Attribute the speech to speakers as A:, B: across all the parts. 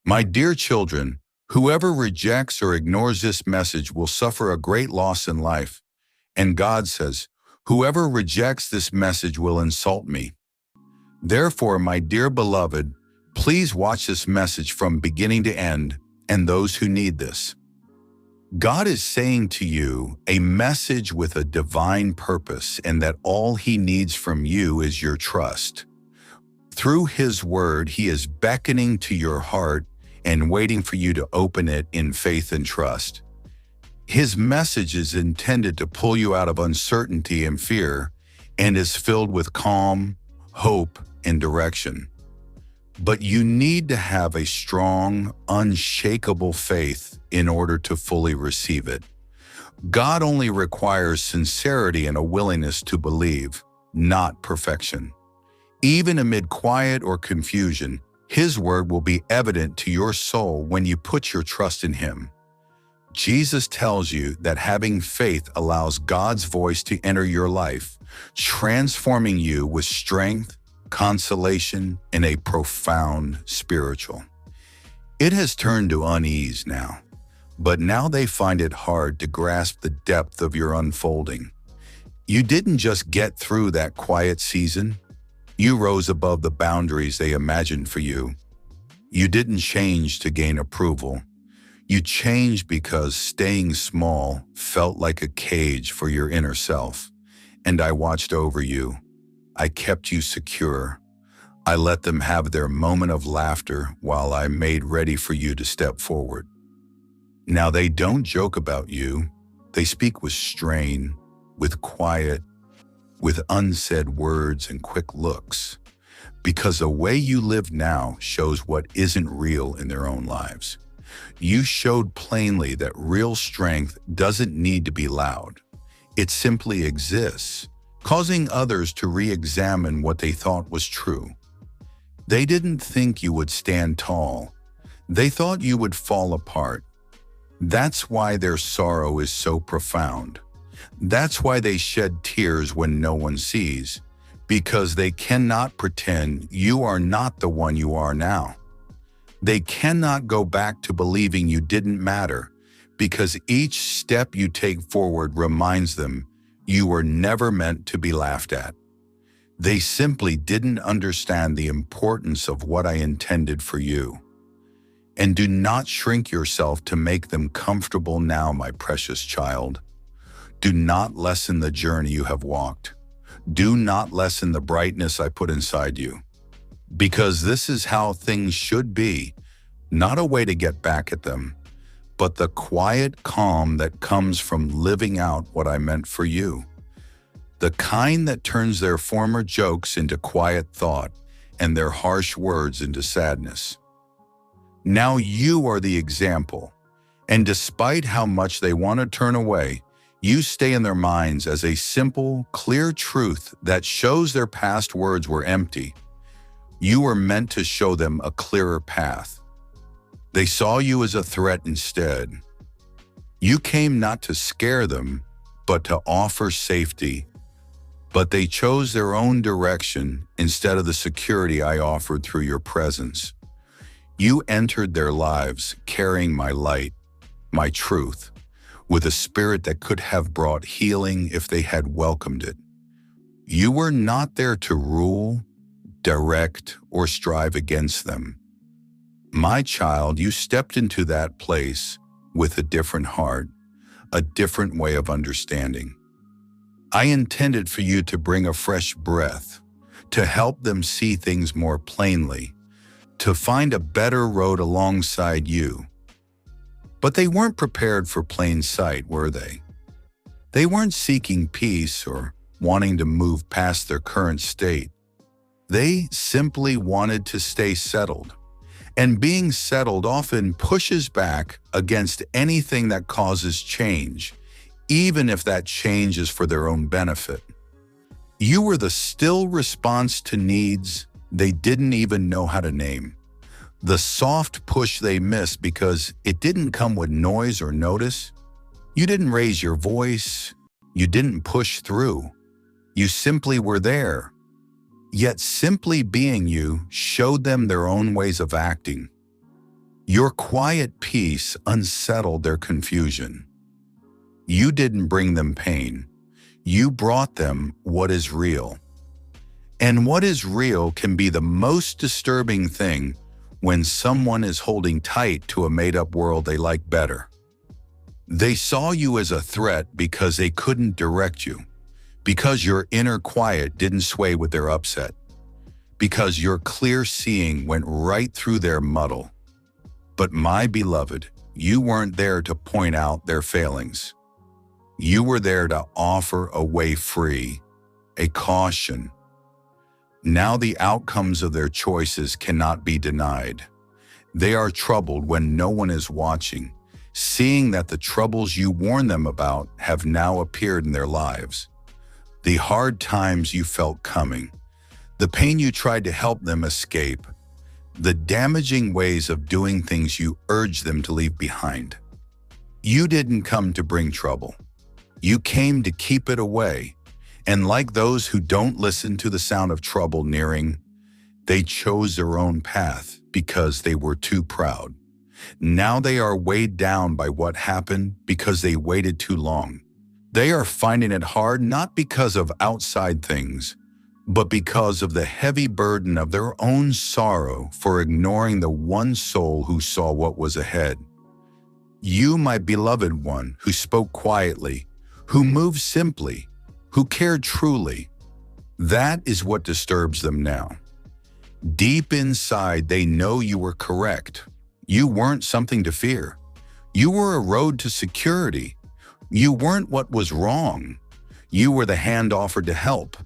A: My dear children, whoever rejects or ignores this message will suffer a great loss in life. And God says, whoever rejects this message will insult me. Therefore, my dear beloved, please watch this message from beginning to end, and those who need this. God is saying to you a message with a divine purpose, and that all He needs from you is your trust. Through His word, He is beckoning to your heart and waiting for you to open it in faith and trust. His message is intended to pull you out of uncertainty and fear, and is filled with calm, hope, and direction. But you need to have a strong, unshakable faith in order to fully receive it. God only requires sincerity and a willingness to believe, not perfection. Even amid quiet or confusion, His word will be evident to your soul when you put your trust in Him. Jesus tells you that having faith allows God's voice to enter your life, transforming you with strength, consolation, and a profound spiritual. It has turned to unease now, but now they find it hard to grasp the depth of your unfolding. You didn't just get through that quiet season. You rose above the boundaries they imagined for you. You didn't change to gain approval. You changed because staying small felt like a cage for your inner self. And I watched over you. I kept you secure. I let them have their moment of laughter while I made ready for you to step forward. Now they don't joke about you. They speak with strain, with quiet, with unsaid words and quick looks, because the way you live now shows what isn't real in their own lives. You showed plainly that real strength doesn't need to be loud. It simply exists, causing others to re-examine what they thought was true. They didn't think you would stand tall. They thought you would fall apart. That's why their sorrow is so profound. That's why they shed tears when no one sees, because they cannot pretend you are not the one you are now. They cannot go back to believing you didn't matter, because each step you take forward reminds them you were never meant to be laughed at. They simply didn't understand the importance of what I intended for you. And do not shrink yourself to make them comfortable now, my precious child. Do not lessen the journey you have walked. Do not lessen the brightness I put inside you. Because this is how things should be, not a way to get back at them, but the quiet calm that comes from living out what I meant for you. The kind that turns their former jokes into quiet thought and their harsh words into sadness. Now you are the example, and despite how much they want to turn away, you stay in their minds as a simple, clear truth that shows their past words were empty. You were meant to show them a clearer path. They saw you as a threat instead. You came not to scare them, but to offer safety. But they chose their own direction instead of the security I offered through your presence. You entered their lives carrying my light, my truth, with a spirit that could have brought healing if they had welcomed it. You were not there to rule, direct, or strive against them. My child, you stepped into that place with a different heart, a different way of understanding. I intended for you to bring a fresh breath, to help them see things more plainly, to find a better road alongside you. But they weren't prepared for plain sight, were they? They weren't seeking peace or wanting to move past their current state. They simply wanted to stay settled. And being settled often pushes back against anything that causes change, even if that change is for their own benefit. You were the still response to needs they didn't even know how to name. The soft push they missed because it didn't come with noise or notice. You didn't raise your voice. You didn't push through. You simply were there. Yet simply being you showed them their own ways of acting. Your quiet peace unsettled their confusion. You didn't bring them pain. You brought them what is real. And what is real can be the most disturbing thing when someone is holding tight to a made-up world they like better. They saw you as a threat because they couldn't direct you, because your inner quiet didn't sway with their upset, because your clear seeing went right through their muddle. But my beloved, you weren't there to point out their failings. You were there to offer a way free, a caution. Now the outcomes of their choices cannot be denied. They are troubled when no one is watching, seeing that the troubles you warned them about have now appeared in their lives. The hard times you felt coming, the pain you tried to help them escape, the damaging ways of doing things you urged them to leave behind. You didn't come to bring trouble. You came to keep it away. And like those who don't listen to the sound of trouble nearing, they chose their own path because they were too proud. Now they are weighed down by what happened because they waited too long. They are finding it hard not because of outside things, but because of the heavy burden of their own sorrow for ignoring the one soul who saw what was ahead. You, my beloved one, who spoke quietly, who moved simply, who cared truly, that is what disturbs them now. Deep inside, they know you were correct. You weren't something to fear. You were a road to security. You weren't what was wrong. You were the hand offered to help.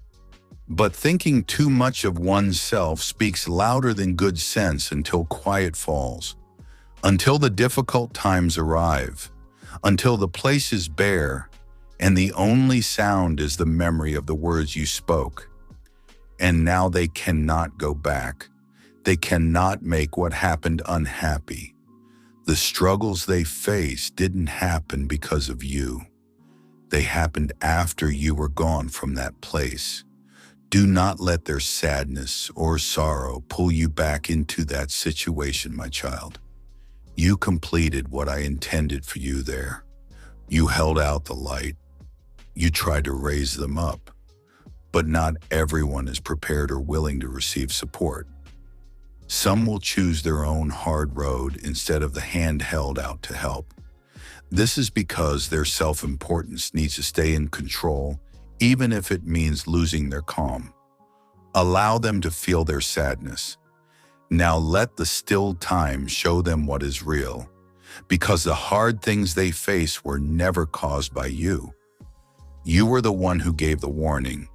A: But thinking too much of oneself speaks louder than good sense until quiet falls, until the difficult times arrive, until the place is bare, and the only sound is the memory of the words you spoke. And now they cannot go back. They cannot make what happened unhappy. The struggles they faced didn't happen because of you. They happened after you were gone from that place. Do not let their sadness or sorrow pull you back into that situation, my child. You completed what I intended for you there. You held out the light. You tried to raise them up. But not everyone is prepared or willing to receive support. Some will choose their own hard road instead of the hand held out to help. This is because their self-importance needs to stay in control, even if it means losing their calm. Allow them to feel their sadness. Now let the still time show them what is real, because the hard things they face were never caused by you. You were the one who gave the warning,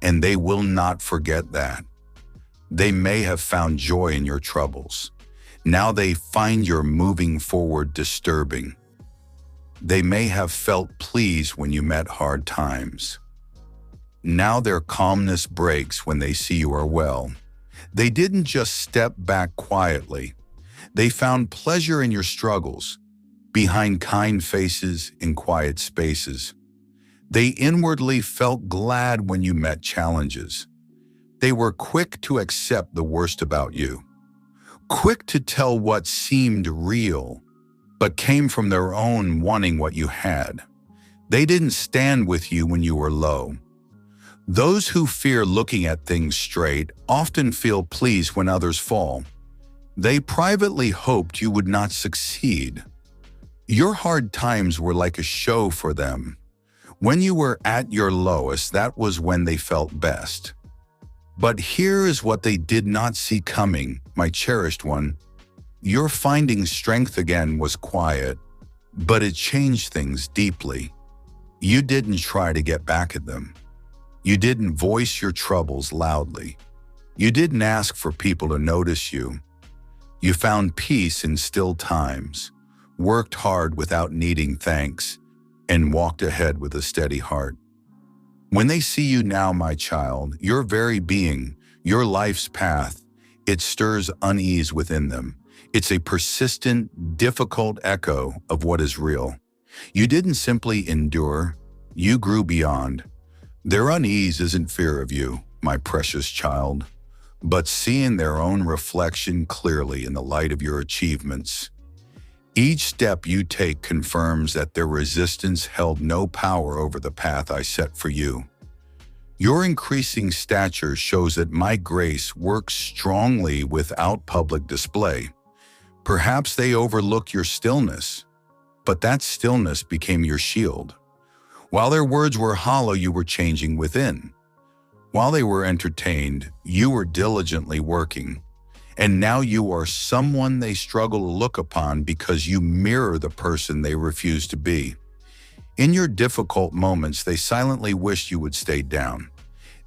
A: and they will not forget that. They may have found joy in your troubles. Now they find your moving forward disturbing. They may have felt pleased when you met hard times. Now their calmness breaks when they see you are well. They didn't just step back quietly. They found pleasure in your struggles, behind kind faces in quiet spaces. They inwardly felt glad when you met challenges. They were quick to accept the worst about you, quick to tell what seemed real, but came from their own wanting what you had. They didn't stand with you when you were low. Those who fear looking at things straight often feel pleased when others fall. They privately hoped you would not succeed. Your hard times were like a show for them. When you were at your lowest, that was when they felt best. But here is what they did not see coming, my cherished one. Your finding strength again was quiet, but it changed things deeply. You didn't try to get back at them. You didn't voice your troubles loudly. You didn't ask for people to notice you. You found peace in still times, worked hard without needing thanks, and walked ahead with a steady heart. When they see you now, my child, your very being, your life's path, it stirs unease within them. It's a persistent, difficult echo of what is real. You didn't simply endure, you grew beyond. Their unease isn't fear of you, my precious child, but seeing their own reflection clearly in the light of your achievements. Each step you take confirms that their resistance held no power over the path I set for you. Your increasing stature shows that my grace works strongly without public display. Perhaps they overlook your stillness, but that stillness became your shield. While their words were hollow, you were changing within. While they were entertained, you were diligently working. And now you are someone they struggle to look upon because you mirror the person they refuse to be. In your difficult moments, they silently wish you would stay down.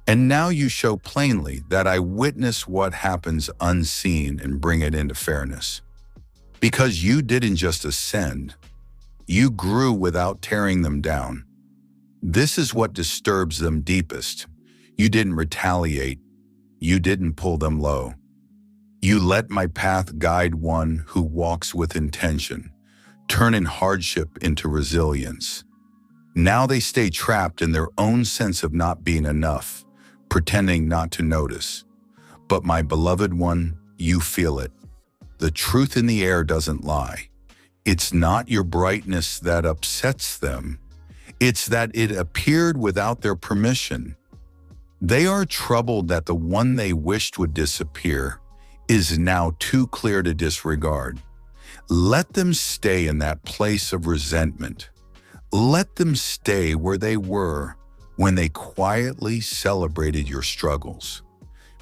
A: And now you show plainly that I witness what happens unseen and bring it into fairness. Because you didn't just ascend, you grew without tearing them down. This is what disturbs them deepest. You didn't retaliate. You didn't pull them low. You let my path guide one who walks with intention, turning hardship into resilience. Now they stay trapped in their own sense of not being enough, pretending not to notice. But my beloved one, you feel it. The truth in the air doesn't lie. It's not your brightness that upsets them. It's that it appeared without their permission. They are troubled that the one they wished would disappear is now too clear to disregard. Let them stay in that place of resentment. Let them stay where they were when they quietly celebrated your struggles.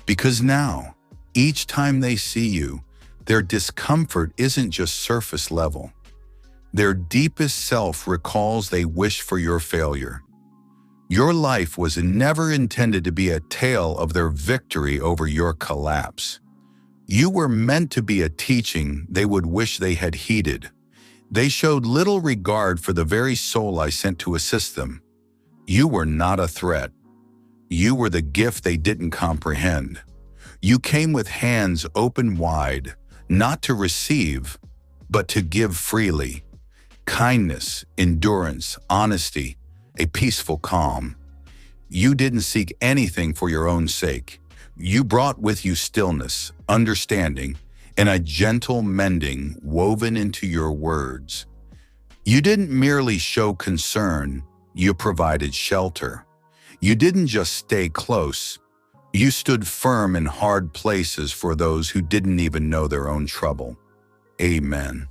A: Because now, each time they see you, their discomfort isn't just surface level. Their deepest self recalls they wish for your failure. Your life was never intended to be a tale of their victory over your collapse. You were meant to be a teaching they would wish they had heeded. They showed little regard for the very soul I sent to assist them. You were not a threat. You were the gift they didn't comprehend. You came with hands open wide, not to receive, but to give freely. Kindness, endurance, honesty, a peaceful calm. You didn't seek anything for your own sake. You brought with you stillness, understanding, and a gentle mending woven into your words. You didn't merely show concern, you provided shelter. You didn't just stay close. You stood firm in hard places for those who didn't even know their own trouble. Amen.